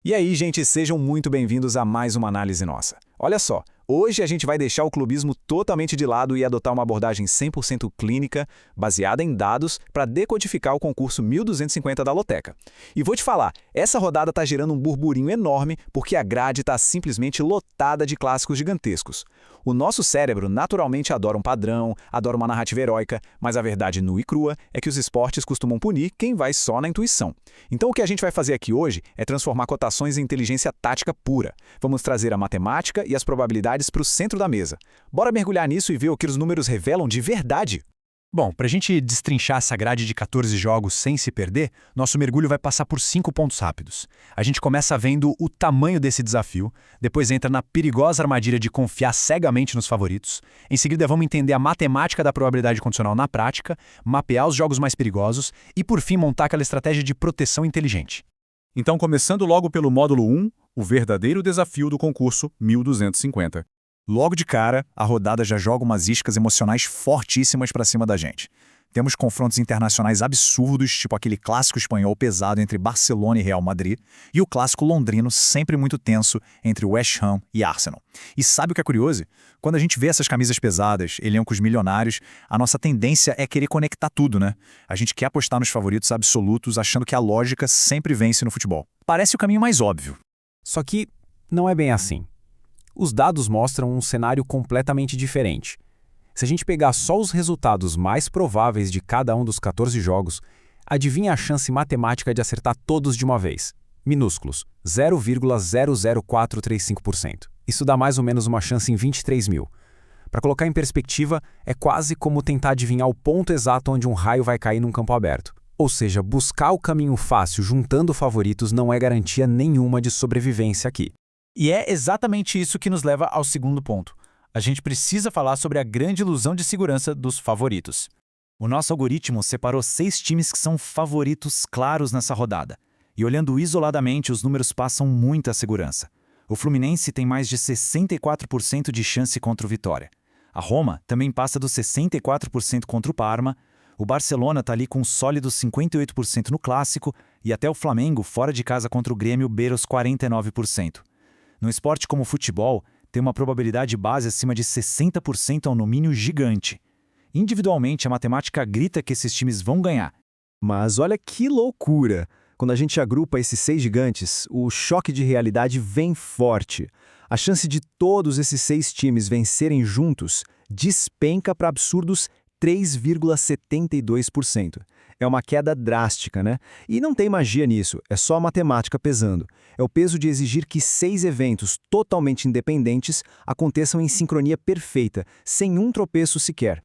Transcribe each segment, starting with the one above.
E aí, gente, sejam muito bem-vindos a mais uma análise nossa. Olha só, hoje a gente vai deixar o clubismo totalmente de lado e adotar uma abordagem 100% clínica, baseada em dados, para decodificar o concurso 1250 da Loteca. E vou te falar, essa rodada está gerando um burburinho enorme porque a grade está simplesmente lotada de clássicos gigantescos. O nosso cérebro naturalmente adora um padrão, adora uma narrativa heróica, mas a verdade nua e crua é que os esportes costumam punir quem vai só na intuição. Então o que a gente vai fazer aqui hoje é transformar cotações em inteligência tática pura. Vamos trazer a matemática e as probabilidades para o centro da mesa. Bora mergulhar nisso e ver o que os números revelam de verdade? Bom, para a gente destrinchar essa grade de 14 jogos sem se perder, nosso mergulho vai passar por 5 pontos rápidos. A gente começa vendo o tamanho desse desafio, depois entra na perigosa armadilha de confiar cegamente nos favoritos, em seguida vamos entender a matemática da probabilidade condicional na prática, mapear os jogos mais perigosos e, por fim, montar aquela estratégia de proteção inteligente. Então, começando logo pelo módulo 1, o verdadeiro desafio do concurso 1250. Logo de cara, a rodada já joga umas iscas emocionais fortíssimas para cima da gente. Temos confrontos internacionais absurdos, tipo aquele clássico espanhol pesado entre Barcelona e Real Madrid, e o clássico londrino sempre muito tenso entre West Ham e Arsenal. E sabe o que é curioso? Quando a gente vê essas camisas pesadas, elencos milionários, a nossa tendência é querer conectar tudo, né? A gente quer apostar nos favoritos absolutos, achando que a lógica sempre vence no futebol. Parece o caminho mais óbvio. Só que não é bem assim. Os dados mostram um cenário completamente diferente. Se a gente pegar só os resultados mais prováveis de cada um dos 14 jogos, adivinha a chance matemática de acertar todos de uma vez? Minúsculos, 0,00435%. Isso dá mais ou menos uma chance em 23 mil. Para colocar em perspectiva, é quase como tentar adivinhar o ponto exato onde um raio vai cair num campo aberto. Ou seja, buscar o caminho fácil juntando favoritos não é garantia nenhuma de sobrevivência aqui. E é exatamente isso que nos leva ao segundo ponto. A gente precisa falar sobre a grande ilusão de segurança dos favoritos. O nosso algoritmo separou 6 times que são favoritos claros nessa rodada. E olhando isoladamente, os números passam muita segurança. O Fluminense tem mais de 64% de chance contra o Vitória. A Roma também passa dos 64% contra o Parma. O Barcelona está ali com sólidos 58% no Clássico e até o Flamengo, fora de casa contra o Grêmio, beira os 49%. No esporte como o futebol, tem uma probabilidade base acima de 60% ao no mínimo gigante. Individualmente, a matemática grita que esses times vão ganhar. Mas olha que loucura! Quando a gente agrupa esses 6 gigantes, o choque de realidade vem forte. A chance de todos esses 6 times vencerem juntos despenca para absurdos 3,72%. É uma queda drástica, né? E não tem magia nisso, é só a matemática pesando. É o peso de exigir que 6 eventos totalmente independentes aconteçam em sincronia perfeita, sem um tropeço sequer.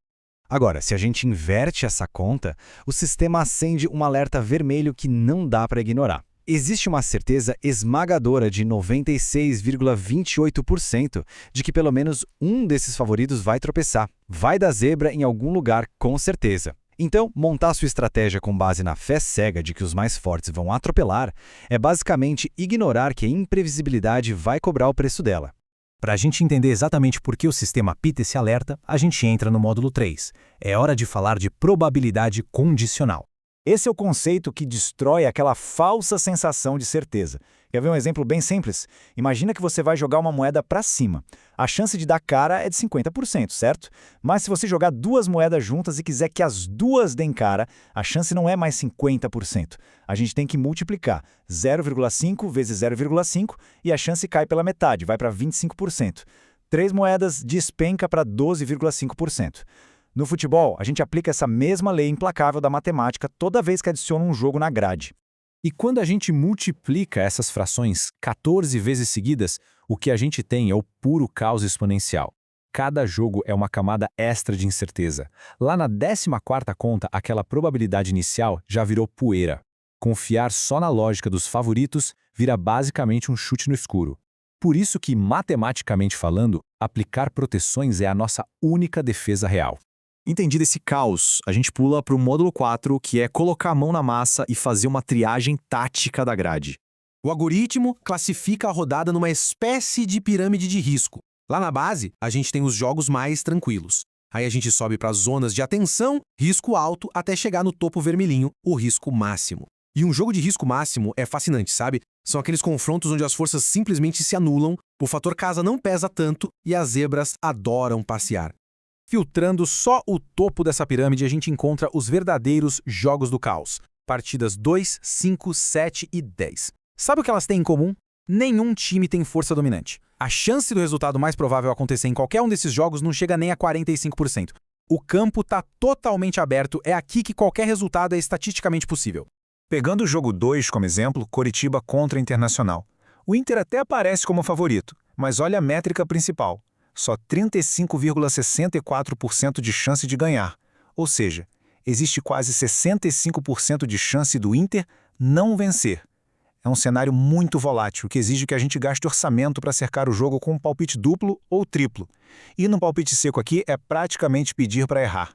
Agora, se a gente inverte essa conta, o sistema acende um alerta vermelho que não dá para ignorar. Existe uma certeza esmagadora de 96,28% de que pelo menos um desses favoritos vai tropeçar. Vai dar zebra em algum lugar, com certeza. Então, montar sua estratégia com base na fé cega de que os mais fortes vão atropelar é basicamente ignorar que a imprevisibilidade vai cobrar o preço dela. Para a gente entender exatamente por que o sistema apita esse alerta, a gente entra no módulo 3. É hora de falar de probabilidade condicional. Esse é o conceito que destrói aquela falsa sensação de certeza. Quer ver um exemplo bem simples? Imagina que você vai jogar uma moeda para cima. A chance de dar cara é de 50%, certo? Mas se você jogar 2 moedas juntas e quiser que as duas deem cara, a chance não é mais 50%. A gente tem que multiplicar 0,5 vezes 0,5 e a chance cai pela metade, vai para 25%. 3 moedas despenca para 12,5%. No futebol, a gente aplica essa mesma lei implacável da matemática toda vez que adiciona um jogo na grade. E quando a gente multiplica essas frações 14 vezes seguidas, o que a gente tem é o puro caos exponencial. Cada jogo é uma camada extra de incerteza. Lá na 14ª conta, aquela probabilidade inicial já virou poeira. Confiar só na lógica dos favoritos vira basicamente um chute no escuro. Por isso que, matematicamente falando, aplicar proteções é a nossa única defesa real. Entendido esse caos, a gente pula para o módulo 4, que é colocar a mão na massa e fazer uma triagem tática da grade. O algoritmo classifica a rodada numa espécie de pirâmide de risco. Lá na base, a gente tem os jogos mais tranquilos. Aí a gente sobe para as zonas de atenção, risco alto, até chegar no topo vermelhinho, o risco máximo. E um jogo de risco máximo é fascinante, sabe? São aqueles confrontos onde as forças simplesmente se anulam, o fator casa não pesa tanto e as zebras adoram passear. Filtrando só o topo dessa pirâmide, a gente encontra os verdadeiros jogos do caos. Partidas 2, 5, 7 e 10. Sabe o que elas têm em comum? Nenhum time tem força dominante. A chance do resultado mais provável acontecer em qualquer um desses jogos não chega nem a 45%. O campo está totalmente aberto, é aqui que qualquer resultado é estatisticamente possível. Pegando o jogo 2 como exemplo, Coritiba contra Internacional. O Inter até aparece como favorito, mas olha a métrica principal. Só 35,64% de chance de ganhar. Ou seja, existe quase 65% de chance do Inter não vencer. É um cenário muito volátil, que exige que a gente gaste orçamento para cercar o jogo com um palpite duplo ou triplo. E no palpite seco aqui é praticamente pedir para errar.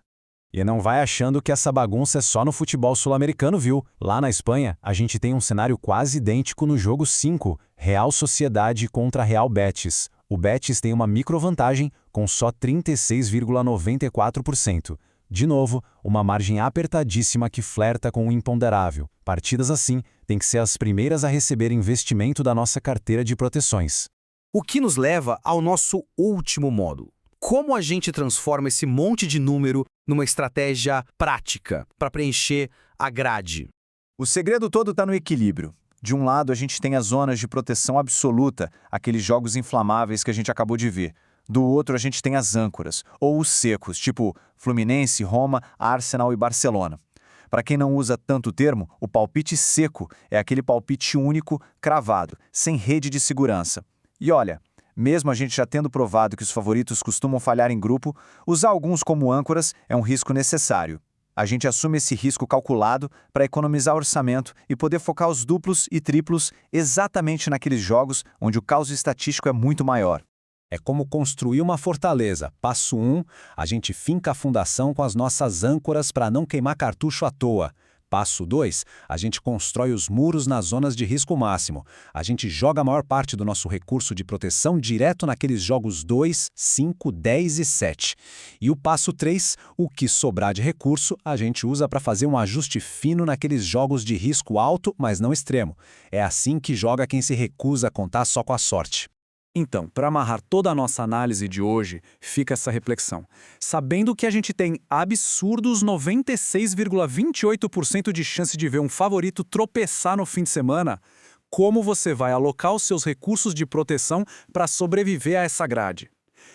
E não vai achando que essa bagunça é só no futebol sul-americano, viu? Lá na Espanha, a gente tem um cenário quase idêntico no jogo 5, Real Sociedade contra Real Betis. O Betis tem uma microvantagem com só 36,94%. De novo, uma margem apertadíssima que flerta com o imponderável. Partidas assim têm que ser as primeiras a receber investimento da nossa carteira de proteções. O que nos leva ao nosso último módulo. Como a gente transforma esse monte de número numa estratégia prática para preencher a grade? O segredo todo está no equilíbrio. De um lado, a gente tem as zonas de proteção absoluta, aqueles jogos inflamáveis que a gente acabou de ver. Do outro, a gente tem as âncoras, ou os secos, tipo Fluminense, Roma, Arsenal e Barcelona. Para quem não usa tanto o termo, o palpite seco é aquele palpite único, cravado, sem rede de segurança. E olha, mesmo a gente já tendo provado que os favoritos costumam falhar em grupo, usar alguns como âncoras é um risco necessário. A gente assume esse risco calculado para economizar orçamento e poder focar os duplos e triplos exatamente naqueles jogos onde o caos estatístico é muito maior. É como construir uma fortaleza. Passo 1, a gente finca a fundação com as nossas âncoras para não queimar cartucho à toa. Passo 2, a gente constrói os muros nas zonas de risco máximo. A gente joga a maior parte do nosso recurso de proteção direto naqueles jogos 2, 5, 10 e 7. E o passo 3, o que sobrar de recurso, a gente usa para fazer um ajuste fino naqueles jogos de risco alto, mas não extremo. É assim que joga quem se recusa a contar só com a sorte. Então, para amarrar toda a nossa análise de hoje, fica essa reflexão. Sabendo que a gente tem absurdos 96,28% de chance de ver um favorito tropeçar no fim de semana, como você vai alocar os seus recursos de proteção para sobreviver a essa grade?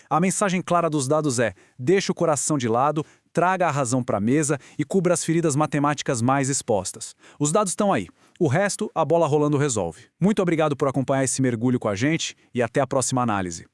A mensagem clara dos dados é: deixe o coração de lado, traga a razão para a mesa e cubra as feridas matemáticas mais expostas. Os dados estão aí. O resto, a bola rolando resolve. Muito obrigado por acompanhar esse mergulho com a gente e até a próxima análise.